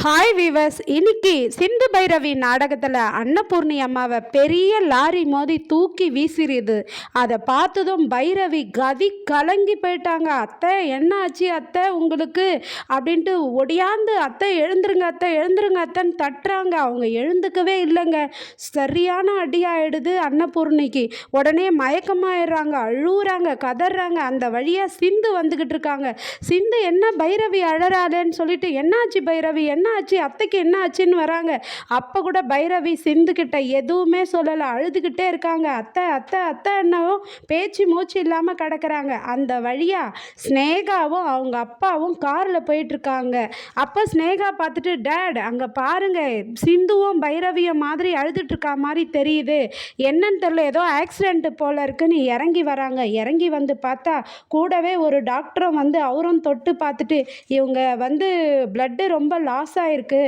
Hi viewers, இன்னைக்கு சிந்து பைரவி நாடகத்தில் அன்னபூர்ணி அம்மாவை பெரிய லாரி மோதி தூக்கி வீசிடுது. அதை பார்த்ததும் பைரவி கதி கலங்கி போயிட்டாங்க. அத்தை என்ன ஆச்சு அத்தை உங்களுக்கு அப்படின்ட்டு ஒடியாந்து அத்தை எழுந்துருங்க அத்தை எழுந்துருங்க அத்தைன்னு தட்டுறாங்க. அவங்க எழுந்துக்கவே இல்லைங்க. சரியான அடியாயிடுது அன்னபூர்ணிக்கு. உடனே மயக்கமாயிடுறாங்க, அழுகுறாங்க, கதறாங்க. அந்த வழியாக சிந்து வந்துக்கிட்டு இருக்காங்க. சிந்து என்ன பைரவி அழறாளேன்னு சொல்லிட்டு என்னாச்சு பைரவி என்ன ஆச்சு அத்தைக்கு என்ன ஆச்சுன்னு வராங்க. அப்போ கூட பைரவி சிந்துக்கிட்ட எதுவுமே சொல்லலை, அழுதுகிட்டே இருக்காங்க. அத்தை அத்தை அத்தை என்னவோ பேச்சு மூச்சு இல்லாமல் கிடக்குறாங்க. அந்த வழியாக ஸ்னேகாவும் அவங்க அப்பாவும் காரில் போயிட்டுருக்காங்க. அப்போ ஸ்னேகா பார்த்துட்டு, டேட் அங்கே பாருங்க சிந்துவும் பைரவியும் மாதிரி அழுதுட்டுருக்கா மாதிரி தெரியுது, என்னன்னு தெரியல, ஏதோ ஆக்சிடென்ட் போல இருக்குன்னு இறங்கி வராங்க. இறங்கி வந்து பார்த்தா கூடவே ஒரு டாக்டரும் வந்து அவரும் தொட்டு பார்த்துட்டு, இவங்க வந்து பிளட்டு ரொம்ப லாஸ் ஆகிருக்கு,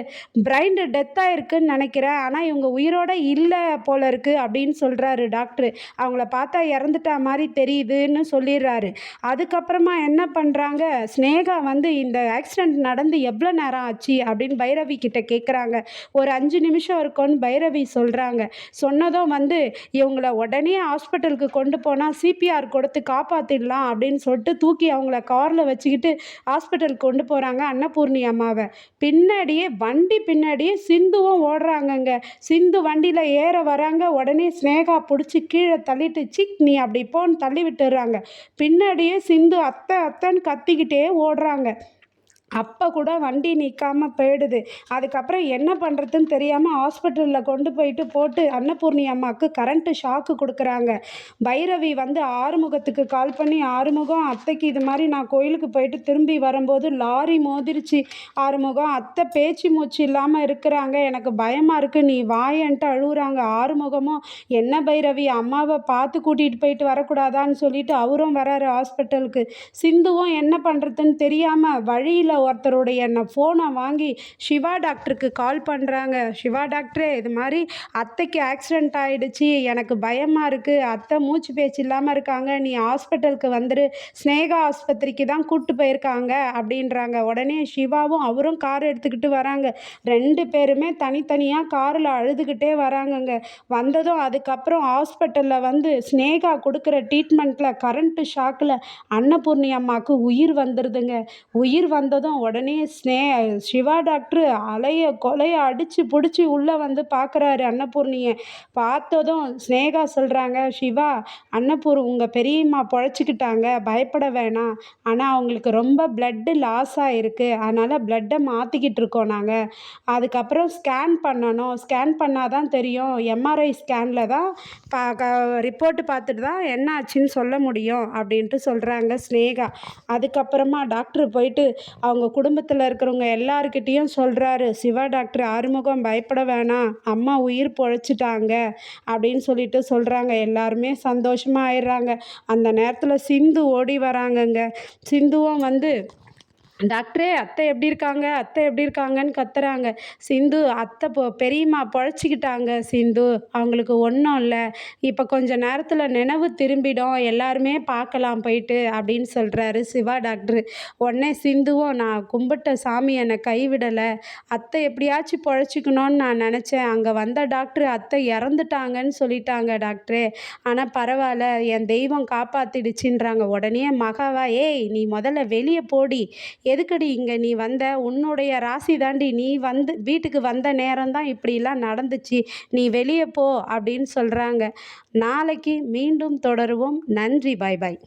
பிரைன் டெத் ஆகிருக்குன்னு நினைக்கிறேன், ஆனால் இவங்க உயிரோட இல்லை போல இருக்குது அப்படின்னு சொல்கிறாரு டாக்டர். அவங்கள பார்த்தா இறந்துட்டா மாதிரி தெரியுதுன்னு சொல்லிடுறாரு. அதுக்கப்புறமா என்ன பண்ணுறாங்க, ஸ்னேகா வந்து இந்த ஆக்சிடெண்ட் நடந்து எவ்வளோ நேரம் ஆச்சு அப்படின்னு பைரவி கிட்ட கேட்குறாங்க. ஒரு 5 நிமிஷம் இருக்கும்னு பைரவி சொல்கிறாங்க. சொன்னதும் வந்து இவங்கள உடனே ஹாஸ்பிட்டலுக்கு கொண்டு போனால் சிபிஆர் கொடுத்து காப்பாற்றிடலாம் அப்படின்னு சொல்லிட்டு தூக்கி அவங்கள காரில் வச்சுக்கிட்டு ஹாஸ்பிட்டலுக்கு கொண்டு போகிறாங்க அன்னபூர்ணி அம்மாவை. பின்னாடியே வண்டி பின்னாடியே சிந்துவும் ஓடுறாங்கங்க. சிந்து வண்டியில் ஏற வராங்க. உடனே ஸ்னேகா பிடிச்சி கீழே தள்ளிட்டு, சிக் நீ அப்படி போன்னு தள்ளி விட்டுறாங்க. பின்னாடியே சிந்து அத்தை அத்தைன்னு கத்திக்கிட்டே ஓடுறாங்க. அப்போ கூட வண்டி நிற்காமல் போயிடுது. அதுக்கப்புறம் என்ன பண்ணுறதுன்னு தெரியாமல் ஹாஸ்பிட்டலில் கொண்டு போட்டு அன்னபூர்ணி அம்மாவுக்கு கரண்ட்டு ஷாக்கு கொடுக்குறாங்க. பைரவி வந்து ஆறுமுகத்துக்கு கால் பண்ணி, ஆறுமுகம் அத்தைக்கு இது மாதிரி நான் கோயிலுக்கு போயிட்டு திரும்பி வரும்போது லாரி மோதிருச்சு ஆறுமுகம், அத்தை பேச்சு மூச்சு இல்லாமல் இருக்கிறாங்க, எனக்கு பயமாக இருக்குது, நீ வாயன்ட்டு அழுகுறாங்க. ஆறுமுகமும் என்ன பைரவி அம்மாவை பார்த்து கூட்டிகிட்டு போயிட்டு வரக்கூடாதான்னு சொல்லிட்டு அவரும் வராரு ஹாஸ்பிட்டலுக்கு. சிந்துவும் என்ன பண்ணுறதுன்னு தெரியாமல் வழியில் ஒருத்தருடைய ஃபோனை வாங்கி சிவா டாக்டருக்கு கால் பண்ணுறாங்க. சிவா டாக்டரே இது மாதிரி அத்தைக்கு ஆக்சிடெண்ட் ஆகிடுச்சு, எனக்கு பயமாக இருக்குது, அத்தை மூச்சு பேச்சு இல்லாமல் இருக்காங்க, நீ ஹாஸ்பிட்டலுக்கு வந்துரு, ஸ்னேகா ஆஸ்பத்திரிக்கு தான் கூப்பிட்டு போயிருக்காங்க அப்படின்றாங்க. உடனே சிவாவும் அவரும் கார் எடுத்துக்கிட்டு வராங்க. 2 பேருமே தனித்தனியாக காரில் அழுதுகிட்டே வராங்கங்க. வந்ததும் அதுக்கப்புறம் ஹாஸ்பிட்டலில் வந்து ஸ்னேகா கொடுக்குற ட்ரீட்மெண்ட்டில் கரண்ட்டு ஷாக்கில் அன்னபூர்ணி அம்மாவுக்கு உயிர் வந்துடுதுங்க. உயிர் வந்ததும் உடனே சிவா டாக்டர் அலைய கொலைய அடித்து பிடிச்சி உள்ளே வந்து பார்க்குறாரு அன்னபூர்ணியை. பார்த்ததும் ஸ்னேகா சொல்கிறாங்க, சிவா உங்கள் பெரியம்மா பொழைச்சிக்கிட்டாங்க, பயப்பட வேணாம், ஆனால் அவங்களுக்கு ரொம்ப பிளட்டு லாஸ் ஆகிருக்கு, அதனால் பிளட்டை மாற்றிக்கிட்டு இருக்கோம் நாங்கள், அதுக்கப்புறம் ஸ்கேன் பண்ணணும், ஸ்கேன் பண்ணால் தான் தெரியும், எம்ஆர்ஐ ஸ்கேனில் தான் ரிப்போர்ட்டு பார்த்துட்டு தான் என்ன ஆச்சுன்னு சொல்ல முடியும் அப்படின்ட்டு சொல்கிறாங்க ஸ்னேகா. அதுக்கப்புறமா டாக்டர் போயிட்டு அவங்க குடும்பத்தில் இருக்கிறவங்க எல்லாருக்கிட்டேயும் சொல்கிறாரு சிவா டாக்டர், ஆறுமுகம் பயப்பட வேணாம், அம்மா உயிர் பொழைச்சிட்டாங்க அப்படின்னு சொல்லிட்டு சொல்கிறாங்க. எல்லாருமே சந்தோஷமாக ஆயிடுறாங்க. அந்த நேரத்தில் சிந்து ஓடி வராங்கங்க. சிந்துவும் வந்து, டாக்டரே அத்தை எப்படி இருக்காங்க அத்தை எப்படி இருக்காங்கன்னு கத்துறாங்க. சிந்து அத்தை பெரியம்மா பொழைச்சிக்கிட்டாங்க சிந்து, அவங்களுக்கு ஒன்றும் இல்லை, இப்போ கொஞ்சம் நேரத்தில் நினைவு திரும்பிடும், எல்லாருமே பார்க்கலாம் போயிட்டு அப்படின்னு சொல்கிறாரு சிவா டாக்டர். உடனே சிந்துவும், நான் கும்பிட்ட சாமி என்னை கைவிடலை, அத்தை எப்படியாச்சும் பொழைச்சிக்கணும்னு நான் நினச்சேன், அங்கே வந்த டாக்டர் அத்தை இறந்துட்டாங்கன்னு சொல்லிட்டாங்க டாக்டரே, ஆனால் பரவாயில்ல என் தெய்வம் காப்பாற்றிடுச்சின்றாங்க. உடனே மகாவா, ஏய் நீ முதல்ல வெளியே போடி, எதுக்கடி இங்கே நீ வந்த, உன்னுடைய ராசி தாண்டி, நீ வந்து வீட்டுக்கு வந்த நேரம் தான் இப்படிலாம் நடந்துச்சு, நீ வெளியே போ அப்படின்னு சொல்கிறாங்க. நாளைக்கு மீண்டும் தொடருவோம். நன்றி, பாய் பாய்.